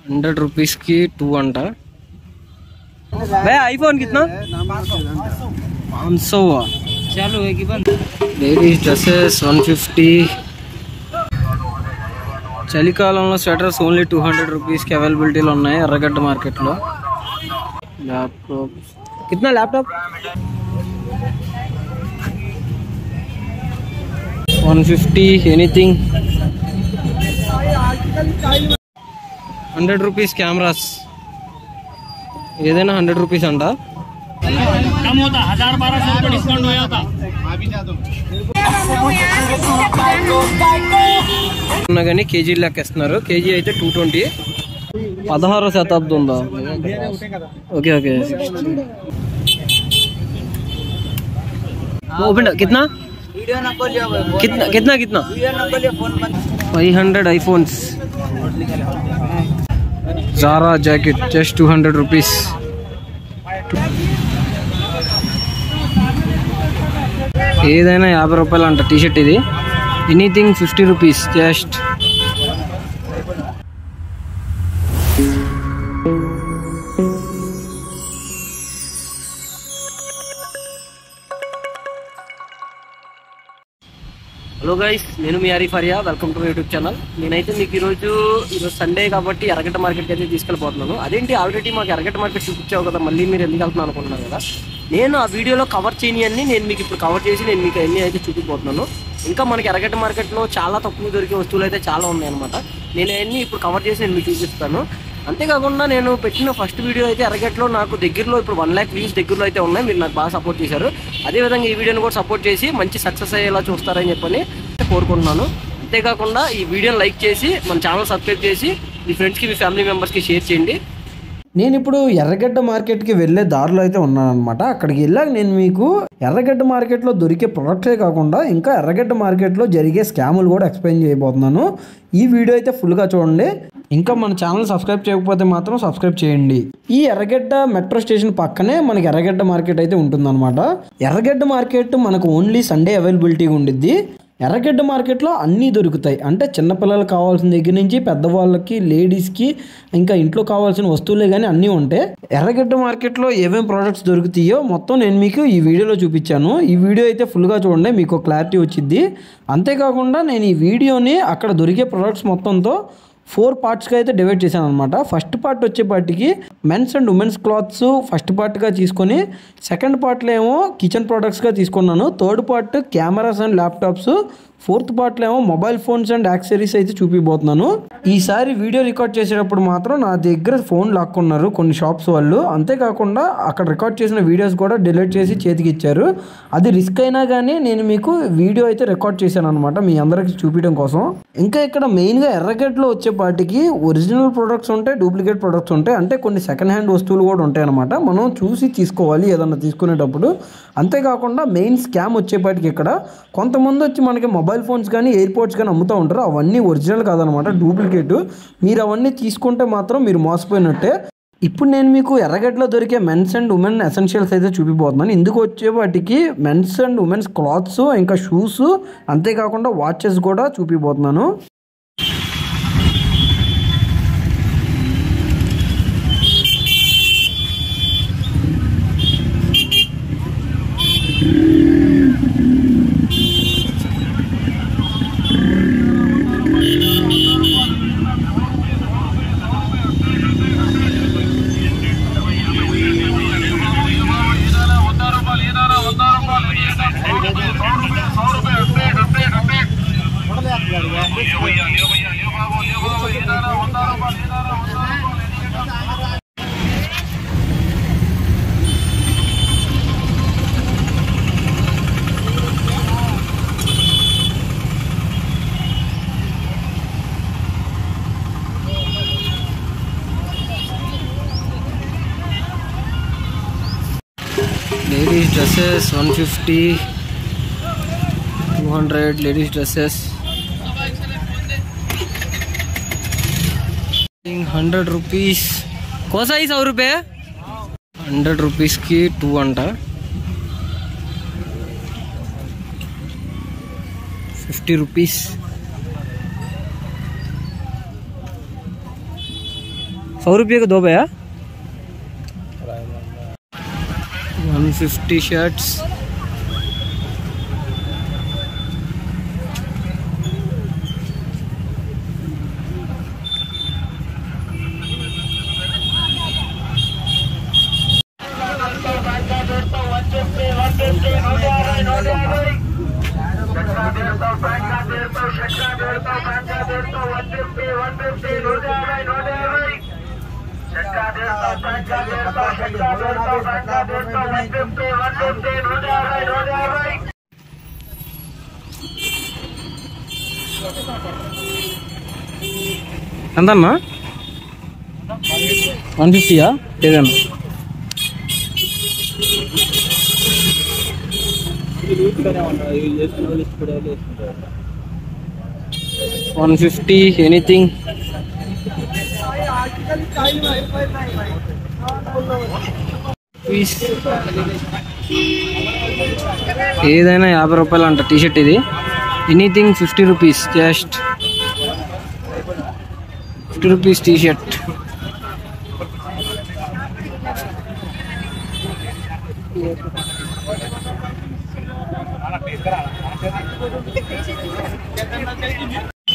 ₹100 की 2 अंटा। भैया आईफोन कितना? 500 हुआ। चलो एक ही बंद। Ladies dresses 150। చలికాలంలో స్వెటర్స్ ఓన్లీ ₹200 की అవైలబిలిటీలో ఉన్నాయి ఎర్రగడ్డ మార్కెట్లో। ల్యాప్టాప్ कितना लैपटॉप? 150 एनीथिंग। ₹100 कैमरास ఏదైనా ₹100 అంట। कम होता 1000-1200 का डिस्काउंट हो जाता। కానీ కేజీ లెక్కేస్తున్నారు। కేజీ అయితే 220। 16వ శతాబ్దం ఉందా? Okay okay. ओपन कितना कितना कितना कितना 500 iPhones। Zara jacket just ₹200। ఏదైనా ₹50 అంట టీ షర్ట్ ఇది। Anything ₹50 just. హలో గైస్, నేను మీ Arif Arya, welcome to my YouTube channel. నేనైతే మీకు ఈరోజు సండే కాబట్టి ఎర్రగడ్డ మార్కెట్కి అయితే తీసుకెళ్ళిపోతున్నాను। అదేంటి ఆల్రెడీ మాకు ఎర్రగడ్డ మార్కెట్ చూపించావు కదా, మళ్ళీ మీరు ఎందుకు వెళ్తున్నాను అనుకుంటున్నారు కదా। నేను ఆ వీడియోలో కవర్ చేయని నేను మీకు ఇప్పుడు కవర్ చేసి నేను మీకు అన్నీ అయితే చూపిపోతున్నాను। ఇంకా మనకి ఎర్రగడ్డ మార్కెట్లో చాలా తక్కువ దొరికే వస్తువులు అయితే చాలా ఉన్నాయన్నమాట। నేను అవన్నీ ఇప్పుడు కవర్ చేసి నేను మీకు చూపిస్తాను। అంతేకాకుండా నేను పెట్టిన ఫస్ట్ వీడియో అయితే ఎర్రగడ్డలో నాకు దగ్గరలో ఇప్పుడు 1 lakh వ్యూస్ దగ్గరలో అయితే ఉన్నాయి। మీరు నాకు బాగా సపోర్ట్ చేశారు। అదేవిధంగా ఈ వీడియోని కూడా సపోర్ట్ చేసి మంచి సక్సెస్ అయ్యేలా చూస్తారని చెప్పని కోరుకుంటున్నాను। అంతేకాకుండా ఈ వీడియోని లైక్ చేసి మన ఛానల్ సబ్స్క్రైబ్ చేసి మీ ఫ్రెండ్స్కి మీ ఫ్యామిలీ మెంబర్స్కి షేర్ చేయండి। నేను ఇప్పుడు ఎర్రగడ్డ మార్కెట్కి వెళ్ళే దారిలో అయితే ఉన్నాను అనమాట। అక్కడికి వెళ్ళాక నేను మీకు ఎర్రగడ్డ మార్కెట్లో దొరికే ప్రొడక్ట్సే కాకుండా ఇంకా ఎర్రగడ్డ మార్కెట్లో జరిగే స్కాములు కూడా ఎక్స్ప్లెయిన్ చేయబోతున్నాను। ఈ వీడియో అయితే ఫుల్గా చూడండి। ఇంకా మన ఛానల్ సబ్స్క్రైబ్ చేయకపోతే మాత్రం సబ్స్క్రైబ్ చేయండి। ఈ ఎర్రగడ్డ మెట్రో స్టేషన్ పక్కనే మనకి ఎర్రగడ్డ మార్కెట్ అయితే ఉంటుందన్నమాట। ఎర్రగడ్డ మార్కెట్ మనకు ఓన్లీ సండే అవైలబిలిటీ ఉండిద్ది। ఎర్రగడ్డ మార్కెట్లో అన్నీ దొరుకుతాయి, అంటే చిన్నపిల్లలకు కావాల్సిన దగ్గర నుంచి పెద్దవాళ్ళకి, లేడీస్కి, ఇంకా ఇంట్లో కావాల్సిన వస్తువులే కానీ అన్నీ ఉంటాయి। ఎర్రగడ్డ మార్కెట్లో ఏమేమి ప్రోడక్ట్స్ దొరుకుతాయో మొత్తం నేను మీకు ఈ వీడియోలో చూపించాను। ఈ వీడియో అయితే ఫుల్గా చూడండి, మీకు క్లారిటీ వచ్చింది। అంతేకాకుండా నేను ఈ వీడియోని అక్కడ దొరికే ప్రోడక్ట్స్ మొత్తంతో 4 పార్ట్స్గా అయితే డివైడ్ చేశాను అనమాట। ఫస్ట్ పార్ట్ వచ్చేపాటికి men's and women's clothes first పార్ట్గా తీసుకొని, సెకండ్ పార్ట్లో ఏమో కిచెన్ ప్రోడక్ట్స్గా తీసుకున్నాను, third part cameras and laptops, fourth పార్ట్లో ఏమో మొబైల్ ఫోన్స్ అండ్ యాక్సెసరీస్ అయితే చూపిపోతున్నాను। ఈసారి వీడియో రికార్డ్ చేసేటప్పుడు మాత్రం నా దగ్గర ఫోన్ లాక్కున్నారు కొన్ని షాప్స్ వాళ్ళు। అంతేకాకుండా అక్కడ రికార్డ్ చేసిన వీడియోస్ కూడా డిలీట్ చేసి చేతికి ఇచ్చారు। అది రిస్క్ అయినా కానీ నేను మీకు వీడియో అయితే రికార్డ్ చేశాను అనమాట మీ అందరికి చూపించడం కోసం। ఇంకా ఇక్కడ మెయిన్గా ఎర్రగడ్డలో వచ్చేపాటికి ఒరిజినల్ ప్రొడక్ట్స్ ఉంటాయి, డూప్లికేట్ ప్రొడక్ట్స్ ఉంటాయి, అంటే కొన్ని సెకండ్ హ్యాండ్ వస్తువులు కూడా ఉంటాయి అనమాట। మనం చూసి తీసుకోవాలి ఏదన్నా తీసుకునేటప్పుడు। అంతేకాకుండా మెయిన్ స్కామ్ వచ్చేపాటికి ఇక్కడ కొంతమంది వచ్చి మనకి మొబైల్ ఫోన్స్ కానీ ఎయిర్పోర్ట్స్ కానీ అమ్ముతూ ఉంటారు, అవన్నీ ఒరిజినల్ కాదనమాట, డూప్లికేట్। మీరు అవన్నీ తీసుకుంటే మాత్రం మీరు మోసపోయినట్టే। ఇప్పుడు నేను మీకు ఎర్రగడ్డలో దొరికే మెన్స్ అండ్ ఉమెన్ ఎసెన్షియల్స్ అయితే చూపిపోతున్నాను। ఇందుకు వచ్చే వాటికి మెన్స్ అండ్ ఉమెన్స్ క్లాత్స్, ఇంకా షూస్, అంతేకాకుండా వాచెస్ కూడా చూపిపోతున్నాను। Ladies dresses 150, 200 ladies dresses. ₹100 कौन सा ही ₹100 ₹100 की 2 अंटा। 50 rupees. 100 रुपये का 2 भैया. 150 shirts. ఎంతన్నా 150 ఏదన్నా 150 ఎనీథింగ్. ఏదైనా 50 రూపాయలు అంట టీషర్ట్. ఇది anything 50 rupees. Just 50 rupees T shirt.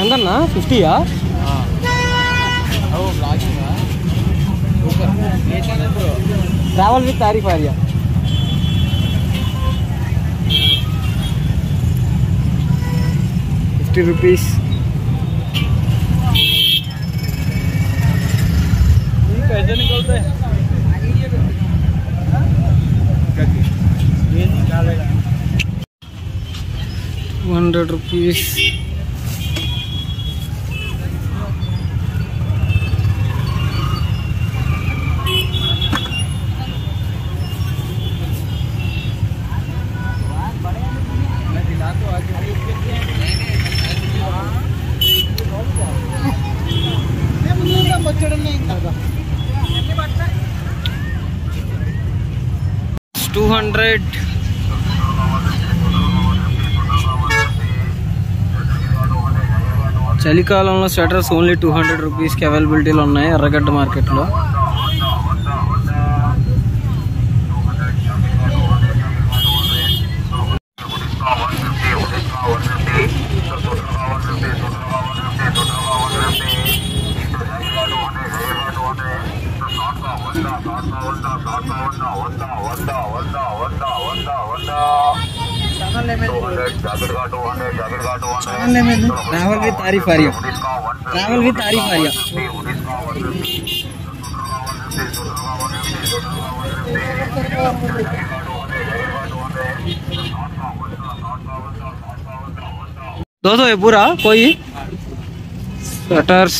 ఎంతన్నా 50యా? Travel with Tarif Arya. ₹50. कैसे निकलते हैं? ₹100. $200. చలికాలంలో స్వెటర్స్ ఓన్లీ ₹200కి అవైలబిలిటీలో ఉన్నాయి ఎర్రగడ్డ మార్కెట్లో. ट्रैवल विद तारीफ आर्या. ट्रैवल विद तारीफ आर्या. दो है पूरा कोई स्वेटर्स.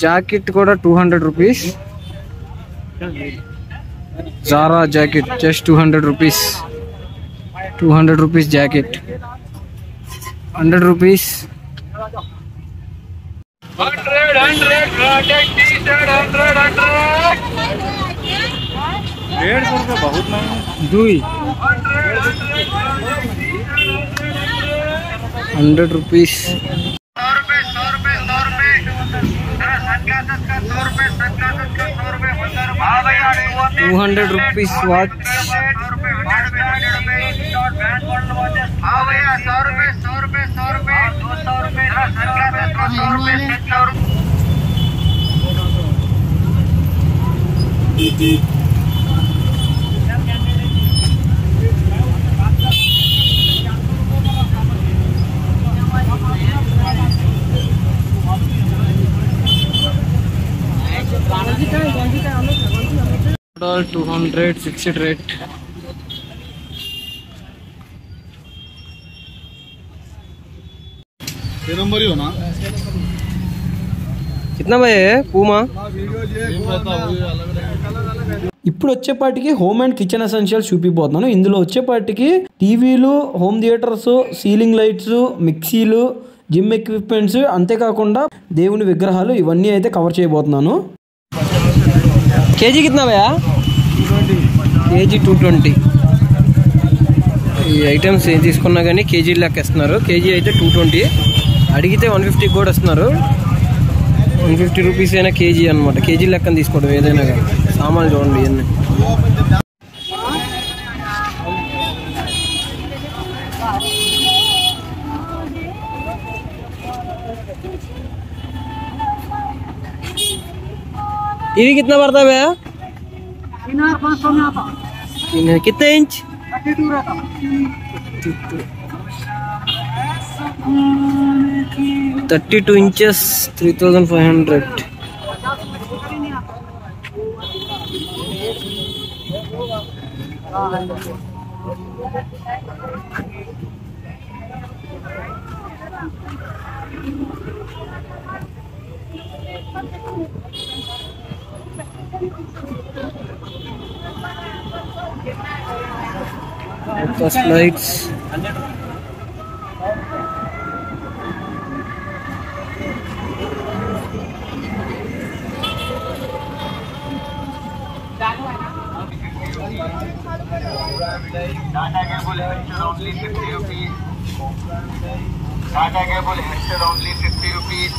జాకెట్ కూడా ₹200. Zara jacket just ₹200. ₹200 జాకెట్. ₹100. 150 बहुत महंगा. दुई ₹100. ₹200 watch. Total 200 fixed rate. ये नंबर ही हो ना. कितना भाई है पूमा? ఇప్పుడు వచ్చేపాటికి హోమ్ అండ్ కిచెన్ ఎసెన్షియల్స్ చూపిపోతున్నాను. ఇందులో వచ్చేపాటికి టీవీలు, హోమ్ థియేటర్స్, సీలింగ్ లైట్స్, మిక్సీలు, జిమ్ ఎక్విప్మెంట్స్, అంతేకాకుండా దేవుని విగ్రహాలు, ఇవన్నీ అయితే కవర్ చేయబోతున్నాను. కేజీ కిतना भैया? కేజీ 220. ఈ ఐటమ్స్ ఏం తీసుకున్నా కానీ కేజీ లెక్క ఇస్తున్నారు. కేజీ అయితే 220, అడిగితే 150 కూడా ఇస్తున్నారు. 150 రూపీస్ అయినా కేజీ అనమాట. కేజీ లెక్కన తీసుకోవడం ఏదైనా కానీ. సామాన్లు చూడండి ఇవన్నీ. ये कितना पड़ता है भैया? 3,500 कितने inch? 32 inches 3,500. Lights. Tata cable headset only 50 rupees. Tata cable headset only 50 rupees.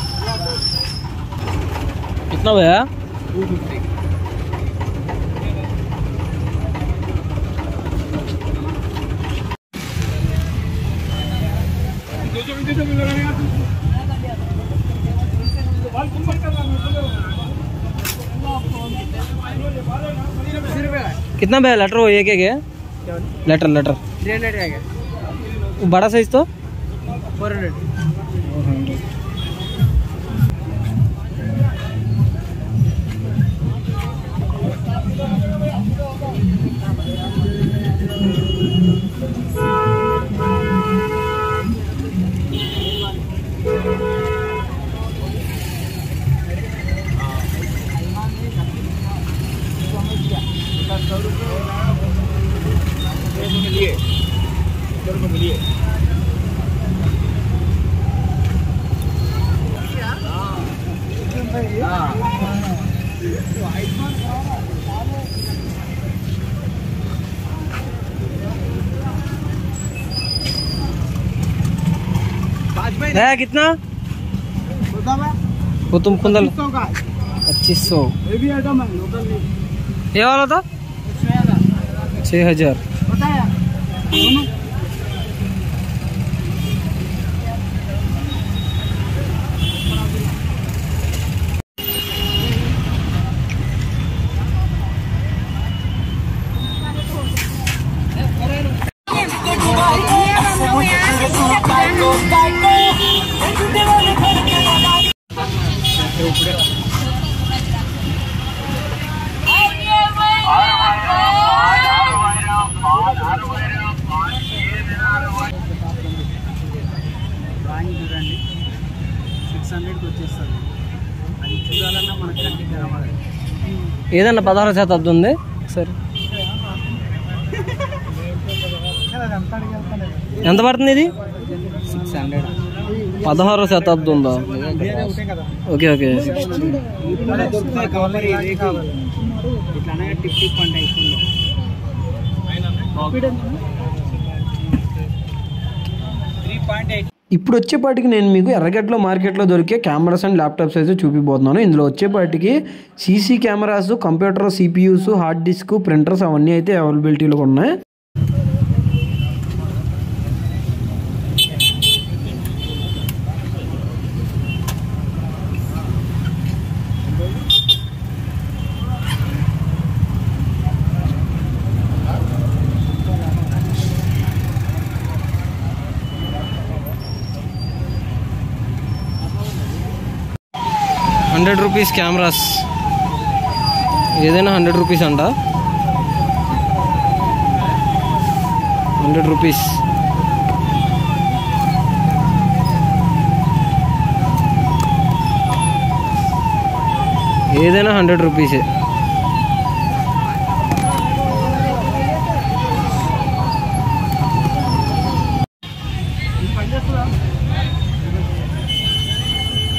कितना भैया? 250. कितना भैया लेटर हो? एक है लेटर 300 है क्या? बड़ा साइज तो 400. भैया कितना? वो तुम कुंदल 2500. ये भी आइटम है लोकल नहीं. ये वाला था 6,000. बताया दोनों. చూడండి 600కి వచ్చేస్తుంది. అది చూడాలన్నా మనకి కంటికి కనబడాలి. ఏదన్నా 16వ శతాబ్దం ఉంది సరే. ఎంత పడుతుంది ఇది? 600. 16వ శతాబ్దం ఉందా? Okay okay. దొరుకుతాయి కావాలి ఇదే కావాలి. ఇట్లానే టిప్ టిప్ అంటే అయిపోయింది. ఇప్పుడు వచ్చేపాటికి నేను మీకు ఎర్రగడ్డలో మార్కెట్లో దొరికే కెమెరాస్ అండ్ ల్యాప్టాప్స్ అయితే చూపిపోతున్నాను. ఇందులో వచ్చేపాటికి CC cameras, computer, CPUs, hard disk, printers అవన్నీ అయితే అవైలబిలిటీలో ఉన్నాయి. ₹100 కెమెరాస్ ఏదైనా ₹100 అంట. ₹100 ఏదైనా ₹100.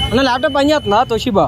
అన్న ల్యాప్టాప్ పని చేస్తుందా తోషిబా?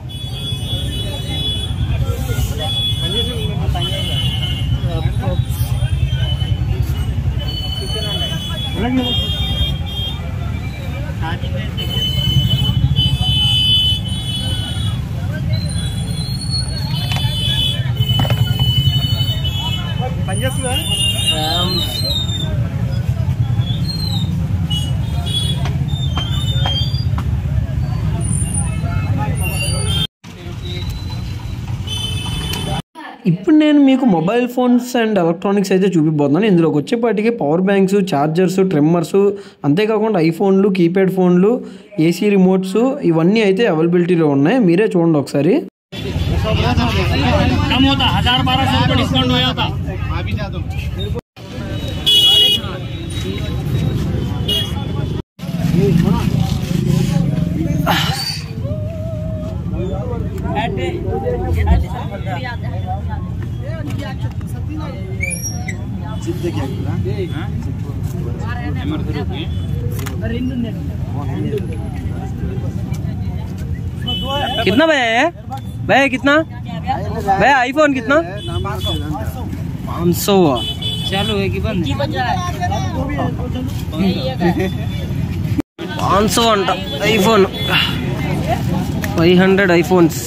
ఇప్పుడు నేను మీకు మొబైల్ ఫోన్స్ అండ్ ఎలక్ట్రానిక్స్ అయితే చూపిపోతున్నాను. ఇందులోకి వచ్చేపాటికి పవర్ బ్యాంక్స్, ఛార్జర్స్, ట్రిమ్మర్స్, అంతేకాకుండా ఐఫోన్లు, కీప్యాడ్ ఫోన్లు, ఏసీ రిమోట్స్ ఇవన్నీ అయితే అవైలబిలిటీలో ఉన్నాయి. మీరే చూడండి ఒకసారి. कितना भैया? भैया कितना? भैया आईफोन कितना? 500 चालू है कि बंद? 500 अंट ఐఫోన్ 500 ఐఫోన్స్.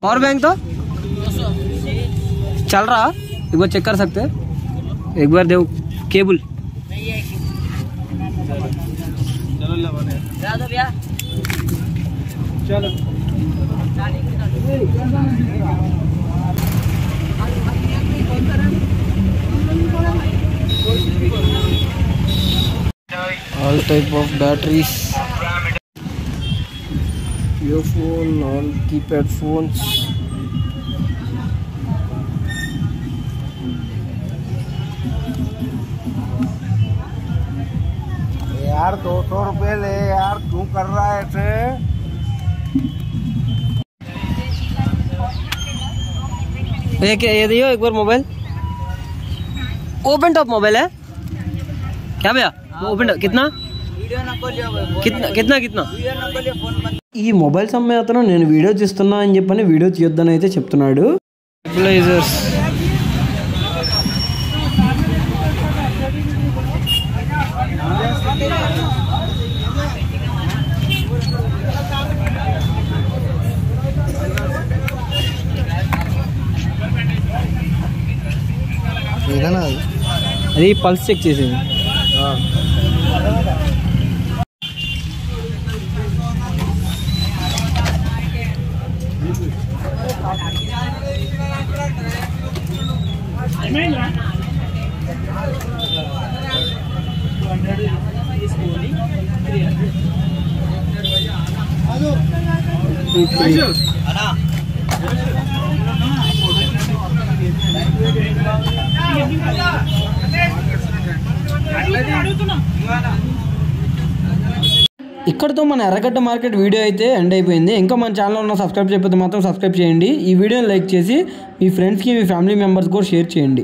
पावर बैंक तो चल रहा, एक बार चेक कर सकते हैं. एक बार देखो केबल. चलो all type of batteries, earphone, all keypad phones. यार 200 रुपए ले यार, क्यों कर रहा है ऐसे? ये क्या, ये दियो एक बार मोबाइल. ओपन टॉप मोबाइल है क्या भैया? ओपन टॉप कितना कितना कितना? ఈ మొబైల్స్ అమ్మే అతను నేను వీడియో తీస్తున్నా అని చెప్పని వీడియో తీయొద్దని అయితే చెప్తున్నాడు. స్టెబిలైజర్స్, అది పల్స్ చెక్ చేసేది. ఇక్కడితో మన ఎర్రగడ్డ మార్కెట్ వీడియో అయితే ఎండ్ అయిపోయింది. ఇంకా మన ఛానల్లో ఉన్న సబ్స్క్రైబ్ చేయకపోతే మాత్రం సబ్స్క్రైబ్ చేయండి. ఈ వీడియోని లైక్ చేసి మీ ఫ్రెండ్స్కి, మీ ఫ్యామిలీ మెంబర్స్ కూడా షేర్ చేయండి.